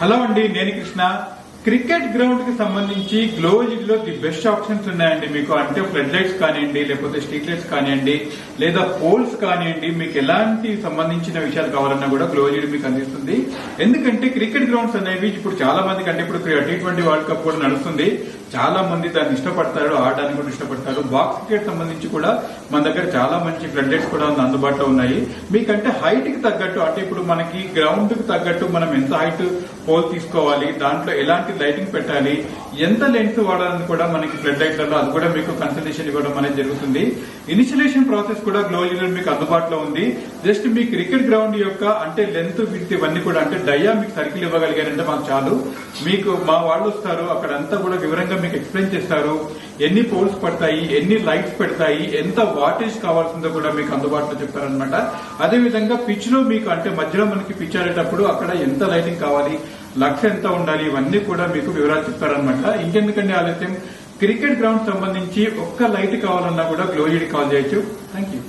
Hello అండి, నేను Krishna. Cricket ground కి సంబంధించి గ్లోజిడ్ లో ది బెస్ట్ ఆప్షన్స్ ఉన్నాయండి మీకు. అంటే ఫ్లడ్ లైట్స్ కానివ్వండి, లేకపోతే స్ట్రీట్ లైట్స్ కానివ్వండి, లేదా పోల్స్ కానివ్వండి, మీకు ఎలాంటి సంబంధించిన విషయాలు కావాలన్నా కూడా గ్లోజిడ్ మీకు అందిస్తుంది. ఎందుకంటే క్రికెట్ గ్రౌండ్స్ అనేవి ఇప్పుడు చాలా మందికి, అంటే ఇప్పుడు T20 వరల్డ్ కప్ కూడా నడుస్తుంది, చాలా మంది దాన్ని ఇష్టపడతారు, ఆడడానికి కూడా ఇష్టపడతారు. బాక్స్ క్రికెట్ సంబంధించి కూడా మన దగ్గర చాలా మంచి ఫ్లడ్ లైట్స్ కూడా అందుబాటులో ఉన్నాయి. మీకంటే హైట్ కి తగ్గట్టు, అంటే ఇప్పుడు మనకి గ్రౌండ్ కి తగ్గట్టు మనం ఎంత హైట్ పోల్ తీసుకోవాలి, దాంట్లో ఎలాంటి లైటింగ్ పెట్టాలి, ఎంత లెన్స్ వాడాలని కూడా మనకి ఫ్లడ్ లైట్లలో అది కూడా మీకు కన్సల్టేషన్ ఇవ్వడం అనేది జరుగుతుంది. ఇనిషియలేషన్ ప్రాసెస్ కూడా గ్లోజిడ్ మీకు అందుబాటులో ఉంది. జస్ట్ మీ క్రికెట్ గ్రౌండ్ యొక్క అంటే లెంత్ విడ్త్ ఇవన్నీ కూడా, అంటే డయా మీకు సర్కిల్ ఇవ్వగలిగారంటే మాకు చాలు. మీకు మా వాళ్ళు వస్తారు, అక్కడంతా కూడా వివరంగా మీకు ఎక్స్ప్లెయిన్ చేస్తారు. ఎన్ని పోల్స్ పడతాయి, ఎన్ని లైట్స్ పెడతాయి, ఎంత వాటేజ్ కావాల్సిందో కూడా మీకు అందుబాటులో చెప్తారనమాట. అదే విధంగా పిచ్ లో మీకు, అంటే మధ్యలో మనకి పిచ్ ఆడేటప్పుడు అక్కడ ఎంత లైటింగ్ కావాలి, లక్ష్యం ఎంత ఉండాలి, ఇవన్నీ కూడా మీకు వివరాలు చెప్తారనమాట. ఇంకెందుకంటే ఆలస్యం, క్రికెట్ గ్రౌండ్ సంబంధించి ఒక్క లైట్ కావాలన్నా కూడా గ్లోజిడ్ కాల్ చేయొచ్చు. Thank you.